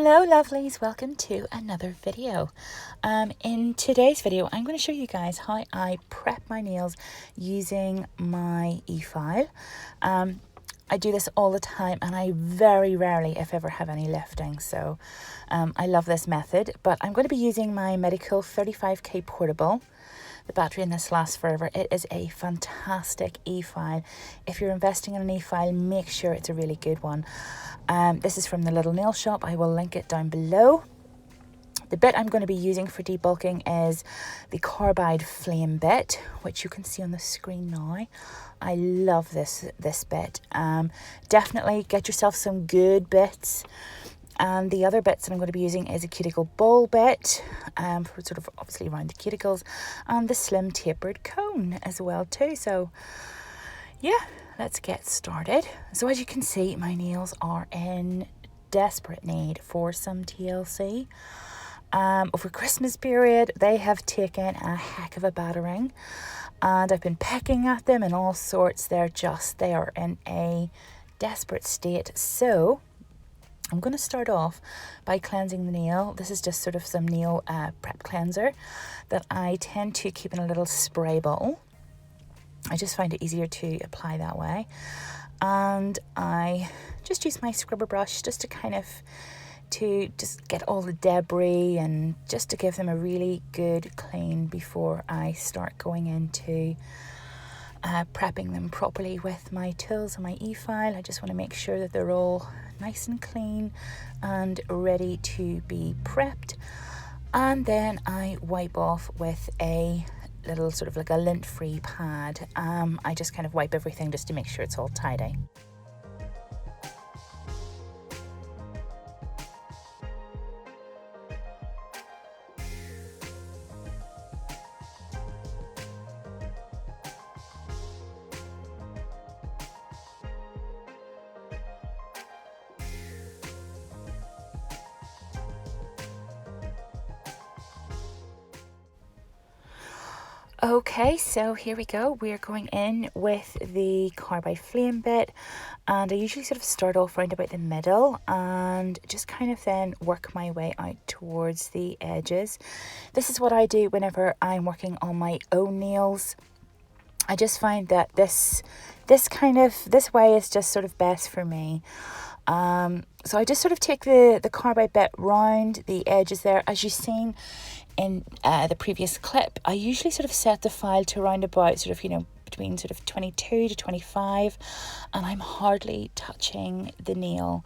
Hello lovelies, welcome to another video. In today's video I'm going to show you guys how I prep my nails using my E-file. I do this all the time and I very rarely if ever have any lifting, so I love this method. But I'm going to be using my Medicool 35K portable. The battery in this lasts forever. It is a fantastic E-file. If you're investing in an E-file, make sure it's a really good one. This is from the little nail shop. I will link it down below. The bit I'm going to be using for debulking is the carbide flame bit, which you can see on the screen now. I love this bit. Definitely get yourself some good bits. And the other bits that I'm going to be using is a cuticle ball bit for sort of obviously around the cuticles, and the slim tapered cone as well too. So yeah, let's get started. So as you can see, my nails are in desperate need for some TLC. Over Christmas period, they have taken a heck of a battering, and I've been pecking at them and all sorts. They are in a desperate state. So I'm going to start off by cleansing the nail. This is just sort of some nail prep cleanser that I tend to keep in a little spray bottle. I just find it easier to apply that way. And I just use my scrubber brush just to just get all the debris and just to give them a really good clean before I start going into prepping them properly with my tools and my E-file. I just want to make sure that they're all nice and clean and ready to be prepped. And then I wipe off with a little sort of like a lint-free pad. I just kind of wipe everything just to make sure it's all tidy. Okay, so here we go. We're going in with the carbide flame bit, and I usually sort of start off round about the middle and just kind of then work my way out towards the edges. This is what I do whenever I'm working on my own nails. I just find that this way is just sort of best for me. So I just sort of take the carbide bit round the edges there. As you've seen in the previous clip, I usually sort of set the file to around about sort of, between sort of 22 to 25, and I'm hardly touching the nail.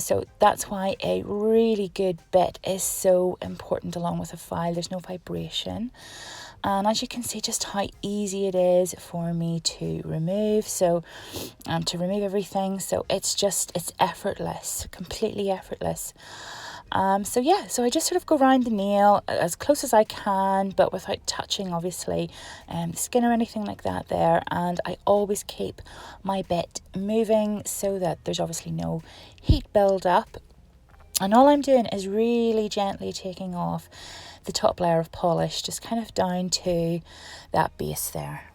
So that's why a really good bit is so important along with a file. There's no vibration. And as you can see just how easy it is for me to remove. So to remove everything. So it's effortless, completely effortless. So I just sort of go around the nail as close as I can, but without touching obviously the skin or anything like that there. And I always keep my bit moving so that there's obviously no heat build up. And all I'm doing is really gently taking off the top layer of polish, just kind of down to that base there.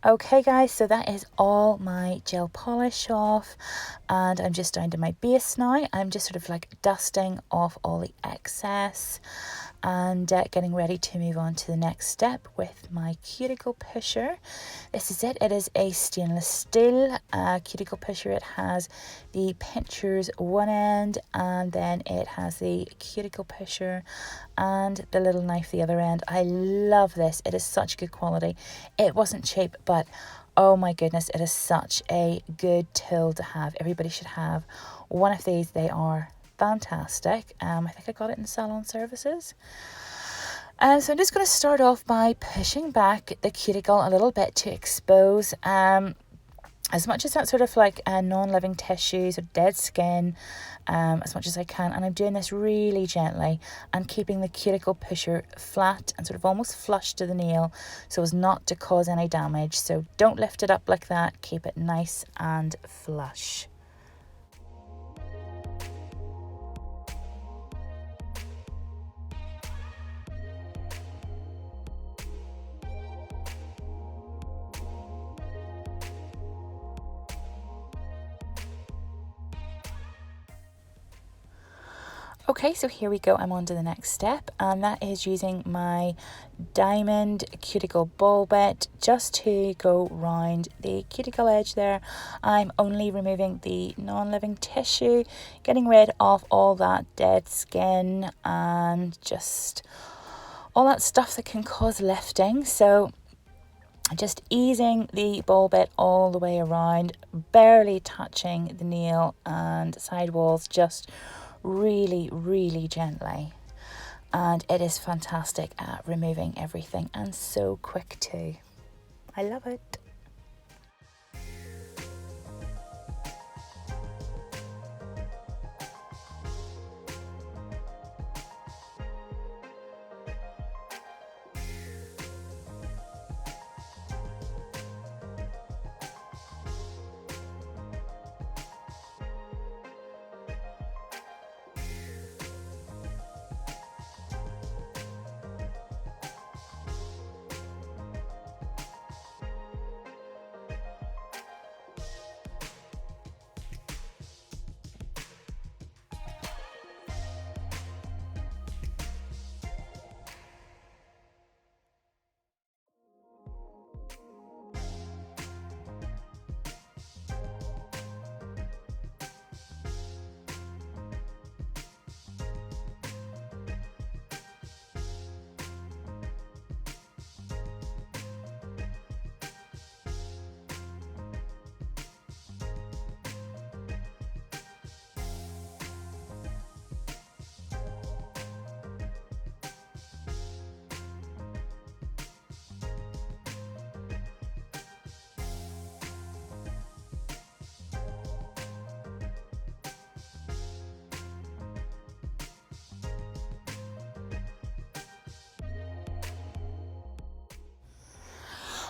Okay guys, so that is all my gel polish off, and I'm just down to my base now. I'm just sort of like dusting off all the excess and getting ready to move on to the next step with my cuticle pusher. This is it. It is a stainless steel cuticle pusher. It has the pinchers one end, and then it has the cuticle pusher and the little knife the other end. I love this. It is such good quality. It wasn't cheap, but oh my goodness, it is such a good tool to have. Everybody should have one of these. They are fantastic. I think I got it in Salon services. So I'm just going to start off by pushing back the cuticle a little bit to expose as much as that sort of like non-living tissues or dead skin as much as I can. And I'm doing this really gently and keeping the cuticle pusher flat and sort of almost flush to the nail so as not to cause any damage. So don't lift it up like that. Keep it nice and flush. Okay, so here we go. I'm on to the next step, and that is using my diamond cuticle ball bit just to go round the cuticle edge there. I'm only removing the non-living tissue, getting rid of all that dead skin and just all that stuff that can cause lifting. So just easing the ball bit all the way around, barely touching the nail and sidewalls, just really gently. And it is fantastic at removing everything and so quick too. I love it.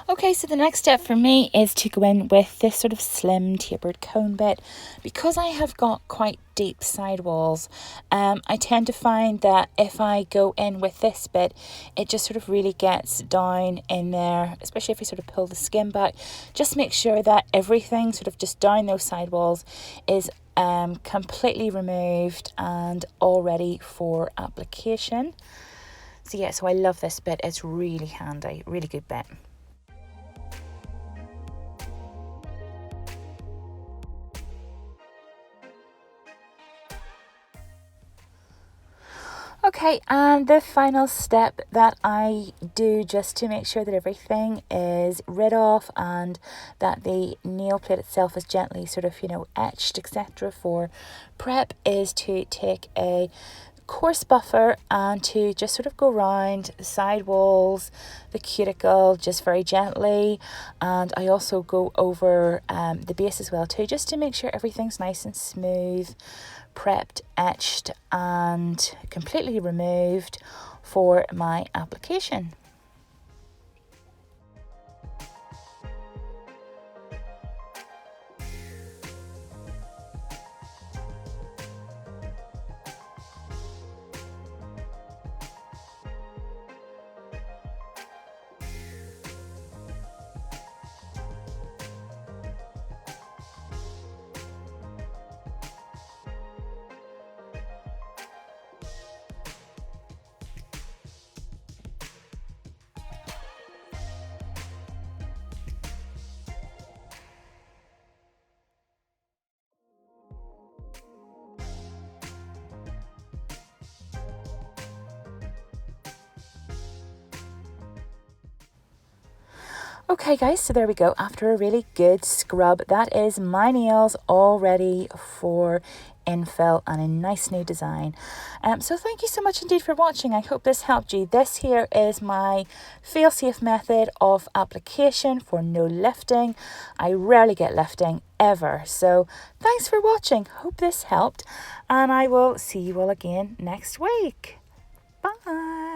Okay, so the next step for me is to go in with this sort of slim tapered cone bit. Because I have got quite deep sidewalls, I tend to find that if I go in with this bit, it just sort of really gets down in there, especially if you sort of pull the skin back. Just make sure that everything sort of just down those sidewalls is completely removed and all ready for application. So yeah, so I love this bit. It's really handy, really good bit. Okay, and the final step that I do just to make sure that everything is rid of and that the nail plate itself is gently sort of, etched, etc. for prep is to take a coarse buffer and to just sort of go around the sidewalls, the cuticle, just very gently. And I also go over the base as well too, just to make sure everything's nice and smooth, prepped, etched and completely removed for my application. Okay guys, so there we go. After a really good scrub, that is my nails all ready for infill and a nice new design. So thank you so much indeed for watching. I hope this helped you. This here is my fail-safe method of application for no lifting. I rarely get lifting ever. So thanks for watching. Hope this helped, and I will see you all again next week. Bye.